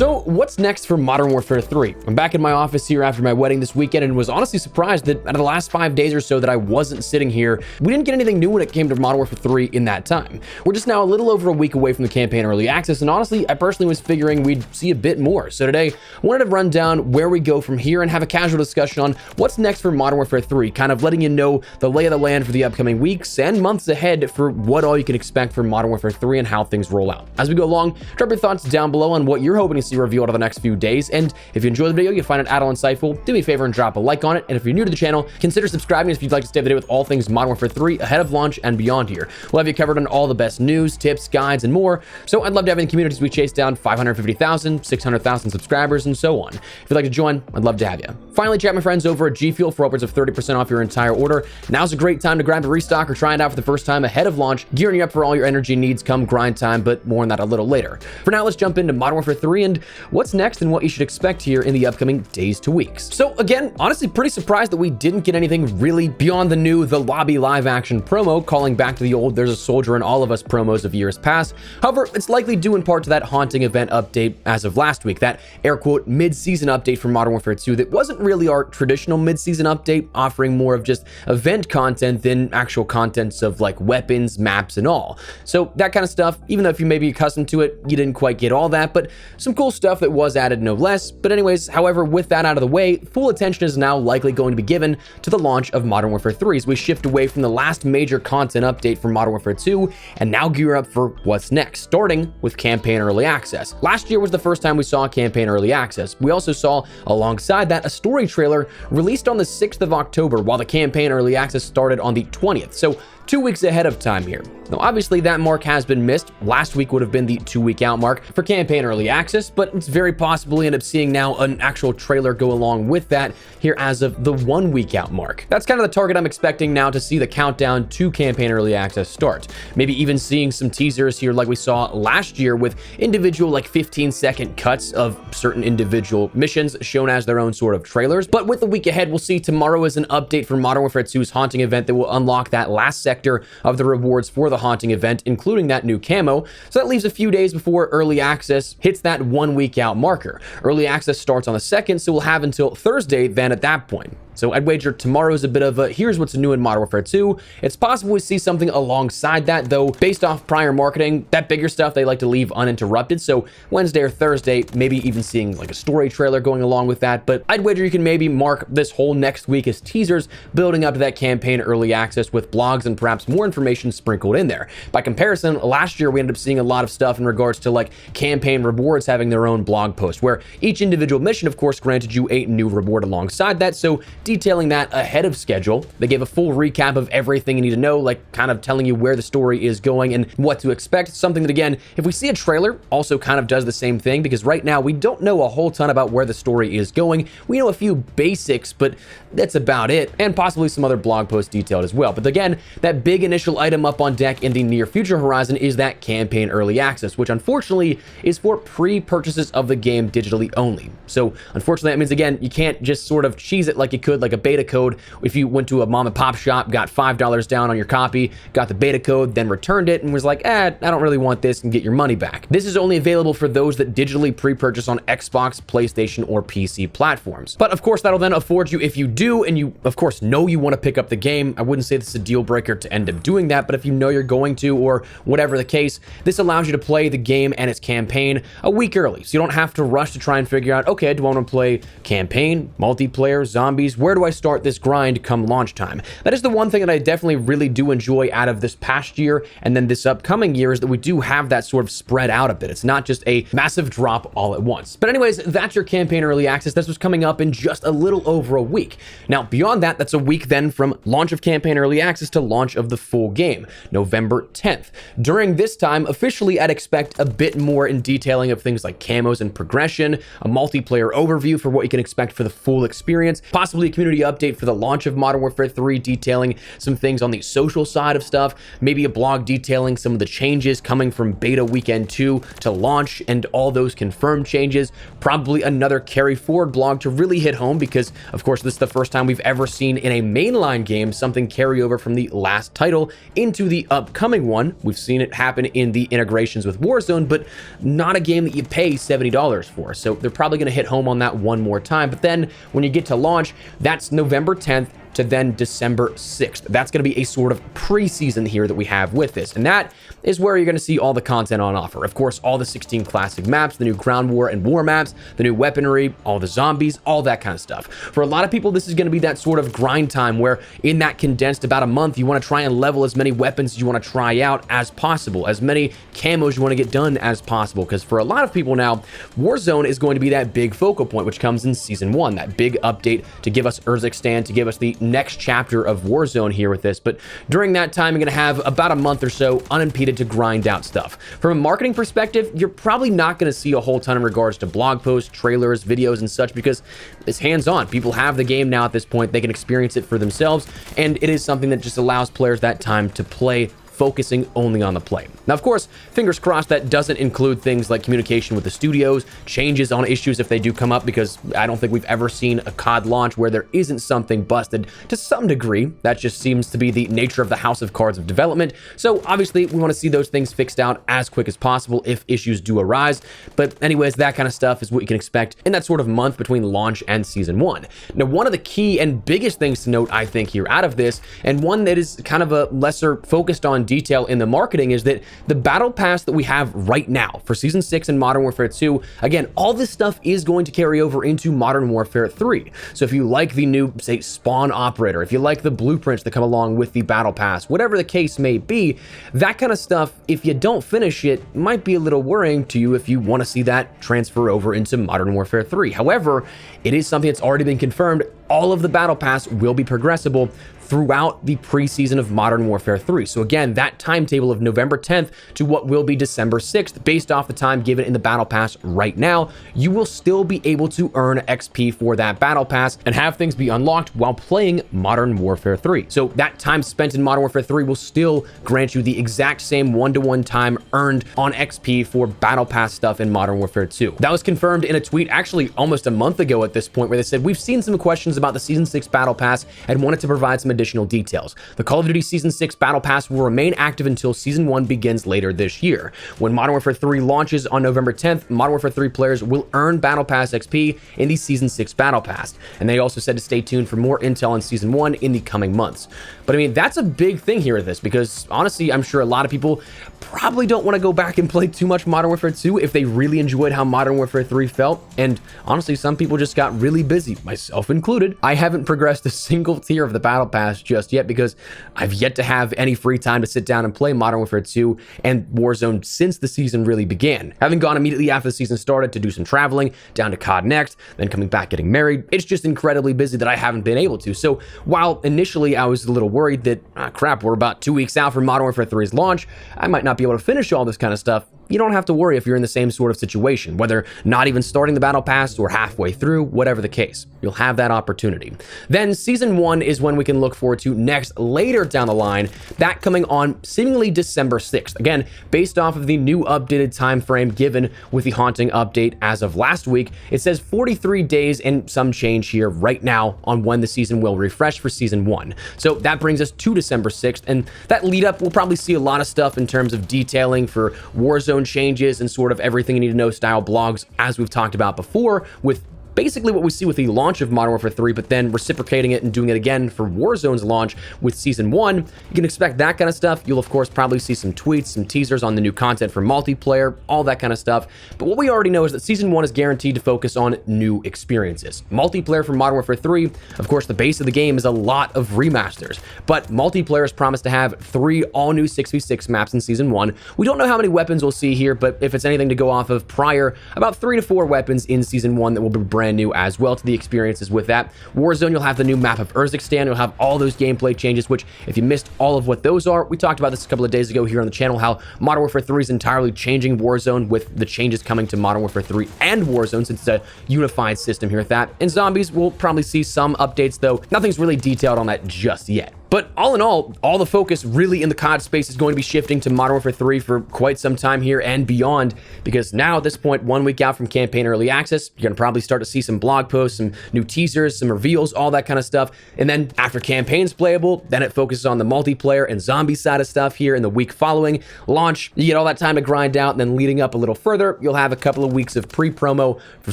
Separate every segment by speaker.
Speaker 1: So what's next for Modern Warfare 3? I'm back in my office here after my wedding this weekend and was honestly surprised that out of the last 5 days or so that I wasn't sitting here, we didn't get anything new when it came to Modern Warfare 3 in that time. We're just now a little over a week away from the campaign early access, and honestly, I personally was figuring we'd see a bit more. So today, I wanted to run down where we go from here and have a casual discussion on what's next for Modern Warfare 3, kind of letting you know the lay of the land for the upcoming weeks and months ahead for what all you can expect from Modern Warfare 3 and how things roll out. As we go along, drop your thoughts down below on what you're hoping to see revealed over the next few days, and if you enjoy the video, you find it at all insightful, do me a favor and drop a like on it, and if you're new to the channel, consider subscribing if you'd like to stay up to date with all things Modern Warfare 3 ahead of launch and beyond here. We'll have you covered on all the best news, tips, guides, and more, so I'd love to have you in the community as we chase down 550,000, 600,000 subscribers, and so on. If you'd like to join, I'd love to have you. Finally, check my friends over at G Fuel for upwards of 30% off your entire order. Now's a great time to grab a restock or try it out for the first time ahead of launch, gearing you up for all your energy needs come grind time, but more on that a little later. For now, let's jump into Modern Warfare 3 and what's next and what you should expect here in the upcoming days to weeks. So again, honestly pretty surprised that we didn't get anything really beyond the new The Lobby live action promo, calling back to the old There's a Soldier in All of Us promos of years past. However, it's likely due in part to that haunting event update as of last week, that air quote mid-season update for Modern Warfare 2 that wasn't really our traditional mid-season update, offering more of just event content than actual contents of like weapons, maps, and all. So that kind of stuff, even though if you may be accustomed to it, you didn't quite get all that, but some cool stuff that was added no less. But anyways, however, with that out of the way, full attention is now likely going to be given to the launch of Modern Warfare 3 as we shift away from the last major content update for Modern Warfare 2 and now gear up for what's next, starting with campaign early access. Last year was the first time we saw campaign early access. We also saw alongside that a story trailer released on the 6th of October while the campaign early access started on the 20th. So 2 weeks ahead of time here. Now, obviously that mark has been missed. Last week would have been the 2-week out mark for campaign early access, but it's very possible we end up seeing now an actual trailer go along with that here as of the 1-week out mark. That's kind of the target I'm expecting now to see the countdown to campaign early access start. Maybe even seeing some teasers here like we saw last year with individual like 15-second cuts of certain individual missions shown as their own sort of trailers. But with the week ahead, we'll see tomorrow is an update for Modern Warfare 2's haunting event that will unlock that last sector of the rewards for the haunting event, including that new camo. So that leaves a few days before early access hits that 1-week out marker. Early access starts on the 2nd, so we'll have until Thursday then at that point. So I'd wager tomorrow is a bit of a here's what's new in Modern Warfare 2. It's possible we see something alongside that, though based off prior marketing, that bigger stuff they like to leave uninterrupted. So Wednesday or Thursday, maybe even seeing like a story trailer going along with that. But I'd wager you can maybe mark this whole next week as teasers building up to that campaign early access with blogs and perhaps more information sprinkled in there. By comparison, last year we ended up seeing a lot of stuff in regards to like campaign rewards having their own blog post, where each individual mission, of course, granted you a new reward alongside that. So detailing that ahead of schedule. They gave a full recap of everything you need to know, like kind of telling you where the story is going and what to expect. Something that, again, if we see a trailer, also kind of does the same thing, because right now we don't know a whole ton about where the story is going. We know a few basics, but that's about it, and possibly some other blog posts detailed as well. But again, that big initial item up on deck in the near future horizon is that campaign early access, which unfortunately is for pre-purchases of the game digitally only. So unfortunately, that means, again, you can't just sort of cheese it like you could like a beta code. If you went to a mom and pop shop, got $5 down on your copy, got the beta code, then returned it and was like, I don't really want this, and get your money back. This is only available for those that digitally pre-purchase on Xbox, PlayStation, or PC platforms. But of course, that'll then afford you, if you do, and you of course know you want to pick up the game, I wouldn't say this is a deal breaker to end up doing that, but if you know you're going to, or whatever the case, this allows you to play the game and its campaign a week early. So you don't have to rush to try and figure out, okay, do I want to play campaign, multiplayer, zombies? Where do I start this grind come launch time? That is the one thing that I definitely really do enjoy out of this past year and then this upcoming year, is that we do have that sort of spread out a bit. It's not just a massive drop all at once. But anyways, that's your campaign early access. This was coming up in just a little over a week. Now, beyond that, that's a week then from launch of campaign early access to launch of the full game, November 10th. During this time, officially, I'd expect a bit more in detailing of things like camos and progression, a multiplayer overview for what you can expect for the full experience, possibly a community update for the launch of Modern Warfare 3, detailing some things on the social side of stuff, maybe a blog detailing some of the changes coming from beta weekend 2 to launch and all those confirmed changes, probably another carry forward blog to really hit home because, of course, this is the first time we've ever seen in a mainline game something carry over from the last title into the upcoming one. We've seen it happen in the integrations with Warzone, but not a game that you pay $70 for. So they're probably going to hit home on that one more time. But then when you get to launch, that's November 10th to then December 6th. That's going to be a sort of preseason here that we have with this. And that is where you're going to see all the content on offer. Of course, all the 16 classic maps, the new ground war and war maps, the new weaponry, all the zombies, all that kind of stuff. For a lot of people, this is going to be that sort of grind time where in that condensed about a month, you want to try and level as many weapons as you want to try out as possible, as many camos you want to get done as possible. Because for a lot of people now, Warzone is going to be that big focal point, which comes in Season 1, that big update to give us Urzikstan, to give us the next chapter of Warzone here with this. But during that time, you're going to have about a month or so unimpeded to grind out stuff. From a marketing perspective, you're probably not going to see a whole ton in regards to blog posts, trailers, videos, and such because it's hands-on. People have the game now at this point. They can experience it for themselves, and it is something that just allows players that time to play, focusing only on the play. Now, of course, fingers crossed that doesn't include things like communication with the studios, changes on issues if they do come up, because I don't think we've ever seen a COD launch where there isn't something busted to some degree. That just seems to be the nature of the House of Cards of development. So obviously, we want to see those things fixed out as quick as possible if issues do arise. But anyways, that kind of stuff is what you can expect in that sort of month between launch and Season 1. Now, one of the key and biggest things to note, I think, here out of this, and one that is kind of a lesser focused on detail in the marketing, is that the battle pass that we have right now for Season 6 and Modern Warfare 2, again, all this stuff is going to carry over into Modern Warfare 3. So if you like the new, say, spawn operator, if you like the blueprints that come along with the battle pass, whatever the case may be, that kind of stuff, if you don't finish it, might be a little worrying to you if you want to see that transfer over into Modern Warfare 3. However, it is something that's already been confirmed. All of the battle pass will be progressible throughout the preseason of Modern Warfare 3. So again, that timetable of November 10th to what will be December 6th, based off the time given in the Battle Pass right now, you will still be able to earn XP for that Battle Pass and have things be unlocked while playing Modern Warfare 3. So that time spent in Modern Warfare 3 will still grant you the exact same one-to-one time earned on XP for Battle Pass stuff in Modern Warfare 2. That was confirmed in a tweet actually almost a month ago at this point, where they said, "We've seen some questions about the Season 6 Battle Pass and wanted to provide some additional details. The Call of Duty Season 6 Battle Pass will remain active until Season 1 begins later this year. When Modern Warfare 3 launches on November 10th, Modern Warfare 3 players will earn Battle Pass XP in the Season 6 Battle Pass." And they also said to stay tuned for more intel on Season 1 in the coming months. But I mean, that's a big thing here with this, because honestly, I'm sure a lot of people probably don't want to go back and play too much Modern Warfare 2 if they really enjoyed how Modern Warfare 3 felt. And honestly, some people just got really busy, myself included. I haven't progressed a single tier of the Battle Pass just yet because I've yet to have any free time to sit down and play Modern Warfare 2 and Warzone since the season really began. Having gone immediately after the season started to do some traveling down to COD Next, then coming back getting married, it's just incredibly busy that I haven't been able to. So while initially I was a little worried that, crap, we're about 2 weeks out from Modern Warfare 3's launch, I might not be able to finish all this kind of stuff, you don't have to worry if you're in the same sort of situation, whether not even starting the Battle Pass or halfway through, whatever the case. You'll have that opportunity. Then Season 1 is when we can look forward to next, later down the line, that coming on seemingly December 6th. Again, based off of the new updated time frame given with the Haunting update as of last week, it says 43 days and some change here right now on when the season will refresh for Season 1. So that brings us to December 6th, and that lead up, we'll probably see a lot of stuff in terms of detailing for Warzone changes and sort of everything you need to know style blogs, as we've talked about before, with basically what we see with the launch of Modern Warfare 3, but then reciprocating it and doing it again for Warzone's launch with Season 1. You can expect that kind of stuff. You'll, of course, probably see some tweets, some teasers on the new content for multiplayer, all that kind of stuff. But what we already know is that Season 1 is guaranteed to focus on new experiences. Multiplayer for Modern Warfare 3, of course, the base of the game is a lot of remasters, but multiplayer is promised to have 3 all-new 6v6 maps in Season 1. We don't know how many weapons we'll see here, but if it's anything to go off of prior, about 3 to 4 weapons in Season 1 that will be brand brand new as well to the experiences with that. Warzone, you'll have the new map of Urzikstan. You'll have all those gameplay changes, which if you missed all of what those are, we talked about this a couple of days ago here on the channel, how Modern Warfare 3 is entirely changing Warzone with the changes coming to Modern Warfare 3 and Warzone, since it's a unified system here with that. And Zombies, we'll probably see some updates, though nothing's really detailed on that just yet. But all in all the focus really in the COD space is going to be shifting to Modern Warfare 3 for quite some time here and beyond, because now at this point, 1 week out from campaign early access, you're going to probably start to see some blog posts, some new teasers, some reveals, all that kind of stuff. And then after campaign's playable, then it focuses on the multiplayer and zombie side of stuff here in the week following launch. You get all that time to grind out, and then leading up a little further, you'll have a couple of weeks of pre-promo for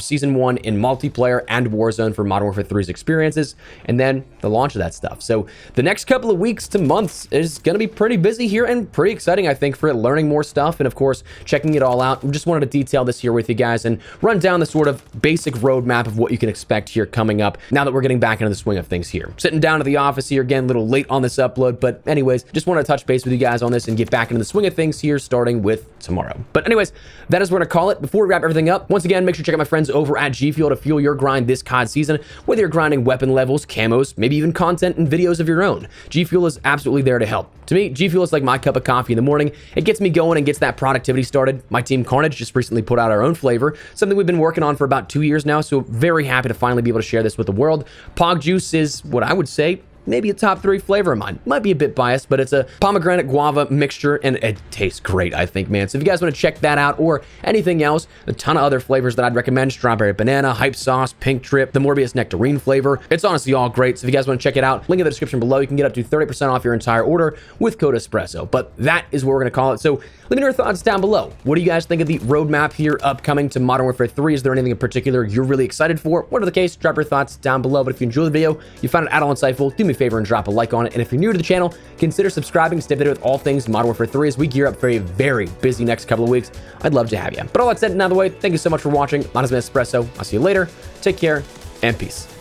Speaker 1: Season 1 in multiplayer and Warzone for Modern Warfare 3's experiences, and then the launch of that stuff. So the next couple of weeks to months is going to be pretty busy here and pretty exciting, I think, for learning more stuff and, of course, checking it all out. We just wanted to detail this here with you guys and run down the sort of basic roadmap of what you can expect here coming up now that we're getting back into the swing of things here. Sitting down at the office here again, a little late on this upload, but anyways, just want to touch base with you guys on this and get back into the swing of things here starting with tomorrow. But anyways, that is what I call it. Before we wrap everything up, once again, make sure to check out my friends over at G Fuel to fuel your grind this COD season, whether you're grinding weapon levels, camos, maybe even content and videos of your own. G Fuel is absolutely there to help. To me, G Fuel is like my cup of coffee in the morning. It gets me going and gets that productivity started. My team Carnage just recently put out our own flavor, something we've been working on for about 2 years now, so very happy to finally be able to share this with the world. Pog Juice is what I would say maybe a top 3 flavor of mine. Might be a bit biased, but it's a pomegranate guava mixture, and it tastes great, I think, man. So if you guys want to check that out or anything else, a ton of other flavors that I'd recommend: strawberry banana, hype sauce, pink trip, the Morbius nectarine flavor. It's honestly all great. So if you guys want to check it out, link in the description below. You can get up to 30% off your entire order with code espresso. But that is what we're going to call it. So let me know your thoughts down below. What do you guys think of the roadmap here upcoming to Modern Warfare 3? Is there anything in particular you're really excited for? Whatever the case, drop your thoughts down below. But if you enjoyed the video, you found it at all insightful, do me a favor and drop a like on it. And if you're new to the channel, consider subscribing to stay updated with all things Modern Warfare 3 as we gear up for a very busy next couple of weeks. I'd love to have you. But all that said and out of the way, thank you so much for watching. Mine has been Espresso. I'll see you later. Take care and peace.